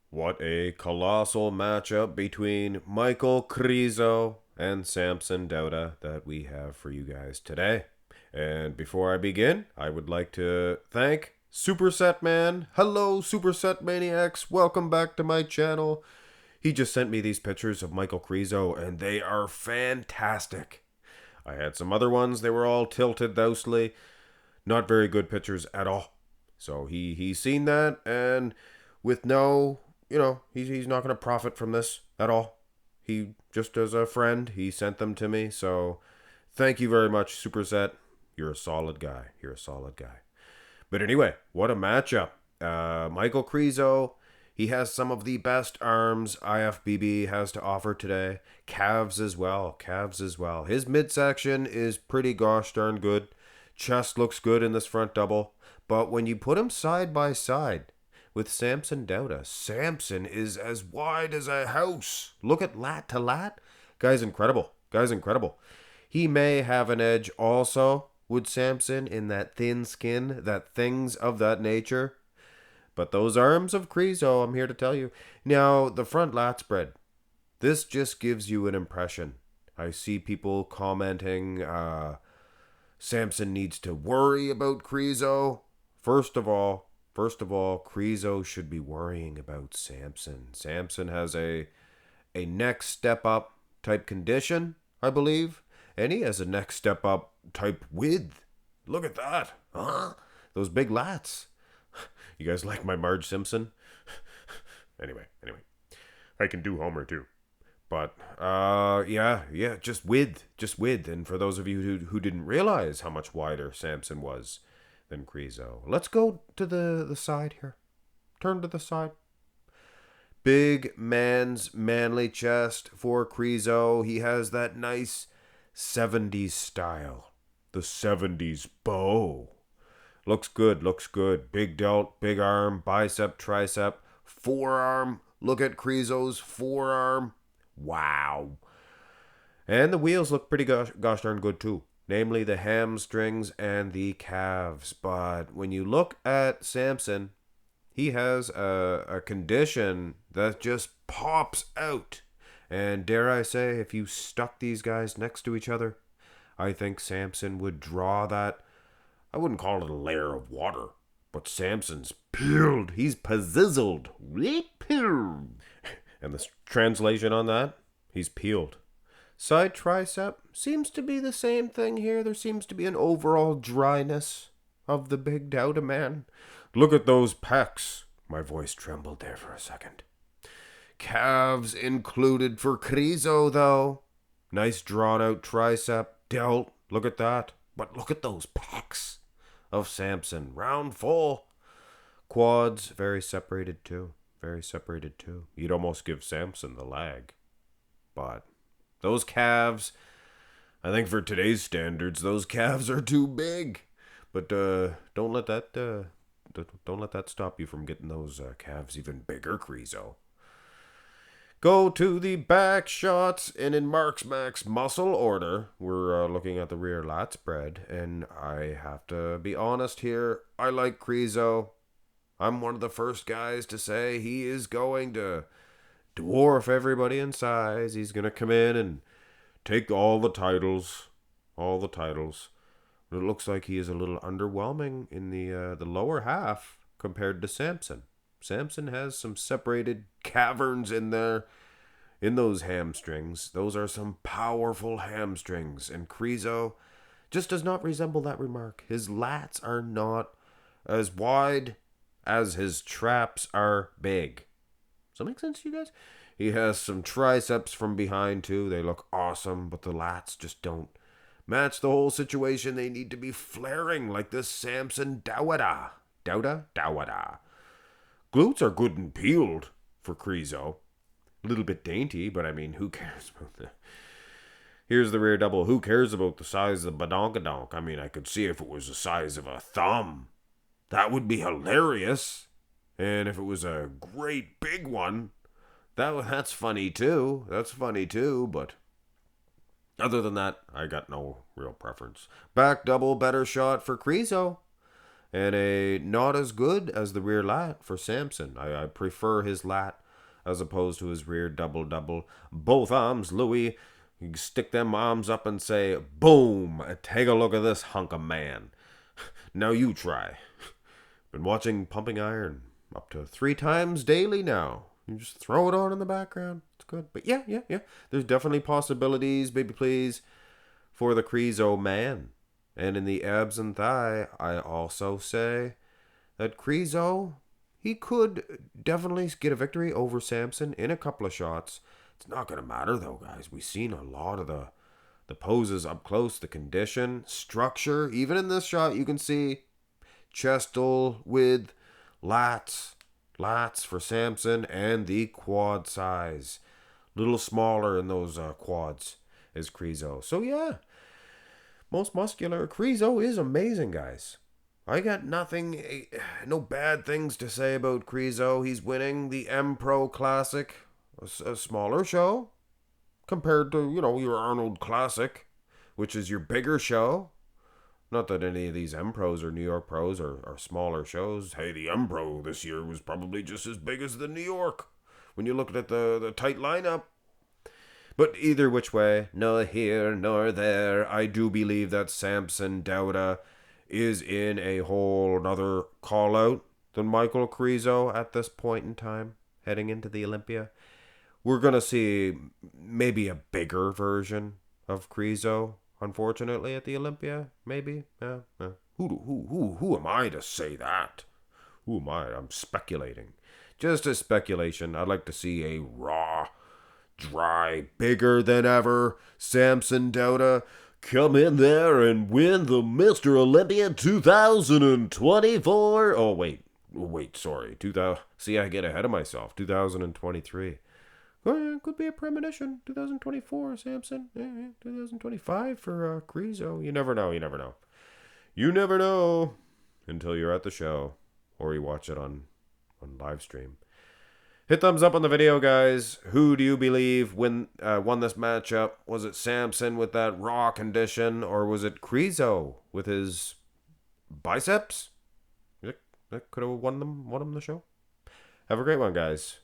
What a colossal matchup between Michal Krizo and Samson Dauda that we have for you guys today. And before I begin, I would like to thank Superset Man. Hello, Superset Maniacs. Welcome back to my channel. He just sent me these pictures of Michal Krizo, and they are fantastic. I had some other ones. They were all tilted, thousely. Not very good pictures at all. So he's seen that, and with no, he's not going to profit from this at all. He just as a friend, he sent them to me. So thank you very much, Superset. You're a solid guy. You're a solid guy. But anyway, what a matchup. Michal Krizo, he has some of the best arms IFBB has to offer today. Calves as well. Calves as well. His midsection is pretty gosh darn good. Chest looks good in this front double. But when you put him side by side with Samson Dauda, Samson is as wide as a house. Look at lat to lat. Guy's incredible. Guy's incredible. He may have an edge also with Samson in that thin skin, that things of that nature. But those arms of Krizo, I'm here to tell you. Now, the front lat spread. This just gives you an impression. I see people commenting, Samson needs to worry about Krizo. First of all, Krizo should be worrying about Samson. Samson has a next step up type condition, I believe, and he has a next step up type width. Look at that, huh? Those big lats. You guys like my Marge Simpson? anyway, I can do Homer too. But yeah, just width. And for those of you who didn't realize how much wider Samson was than Krizo, let's go to the side here. Turn to the side. Big man's manly chest for Krizo. He has that nice 70s style. The 70s bow. Looks good, looks good. Big delt, big arm, bicep, tricep, forearm. Look at Krizo's forearm. Wow. And the wheels look pretty gosh darn good too. Namely the hamstrings and the calves. But when you look at Samson, he has a condition that just pops out. And dare I say, if you stuck these guys next to each other, I think Samson would draw that. I wouldn't call it a layer of water, but Samson's peeled. He's pazzizzled. And the translation on that, he's peeled. Side tricep seems to be the same thing here. There seems to be an overall dryness of the big Dauda man. Look at those pecs. My voice trembled there for a second. Calves included for Krizo, though. Nice drawn out tricep, delt. Look at that. But look at those pecs of Samson. Round full. Quads, very separated too. Very separated too. You'd almost give Samson the lag. But those calves, I think for today's standards, those calves are too big. But don't let that stop you from getting those calves even bigger, Krizo. Go to the back shots, and in Mark's Max muscle order, we're looking at the rear lat spread, and I have to be honest here, I like Krizo. I'm one of the first guys to say he is going to dwarf everybody in size. He's going to come in and take all the titles. All the titles. But it looks like he is a little underwhelming in the lower half compared to Samson. Samson has some separated caverns in there, in those hamstrings. Those are some powerful hamstrings. And Krizo just does not resemble that remark. His lats are not as wide as his traps are big. Does that make sense to you guys? He has some triceps from behind too. They look awesome, but the lats just don't match the whole situation. They need to be flaring like this Samson Dauda. Dauda. Glutes are good and peeled for Krizo. A little bit dainty, but I mean, who cares about that? Here's the rear double. Who cares about the size of the badonkadonk? I mean, I could see if it was the size of a thumb. That would be hilarious. And if it was a great big one, that's funny too. That's funny too, but other than that, I got no real preference. Back double, better shot for Krizo. and a not as good as the rear lat for Samson. I prefer his lat as opposed to his rear double. Both arms, Louis. You stick them arms up and say, boom, take a look at this hunk of man. Now you try. Been watching Pumping Iron up to 3 times daily now. You just throw it on in the background. It's good. But yeah. There's definitely possibilities, baby please, for the Krizo man. And in the abs and thigh, I also say that Krizo, he could definitely get a victory over Samson in a couple of shots. It's not going to matter though, guys. We've seen a lot of the poses up close, the condition, structure. Even in this shot, you can see chestal with lats for Samson, and the quad size. Little smaller in those quads is Krizo. So yeah, most muscular. Krizo is amazing, guys. I got no bad things to say about Krizo. He's winning the EMPRO Classic, a smaller show compared to, your Arnold Classic, which is your bigger show. Not that any of these EMPROs or New York Pros are smaller shows. Hey, the EMPRO this year was probably just as big as the New York when you looked at the tight lineup. But either which way, nor here nor there, I do believe that Samson Dauda is in a whole nother call-out than Michal Krizo at this point in time, heading into the Olympia. We're going to see maybe a bigger version of Krizo, unfortunately, at the Olympia. Maybe. Who am I to say that? Who am I? I'm speculating. Just a speculation. I'd like to see a raw, dry, bigger than ever Samson Dauda come in there and win the Mr. Olympia 2024. Oh, wait, sorry. 2000. See, I get ahead of myself. 2023. Could be a premonition. 2024, Samson. 2025 for Krizo. You never know. You never know until you're at the show or you watch it on live stream. Hit thumbs up on the video, guys. Who do you believe won this matchup? Was it Samson with that raw condition, or was it Krizo with his biceps? That could have won him the show. Have a great one, guys.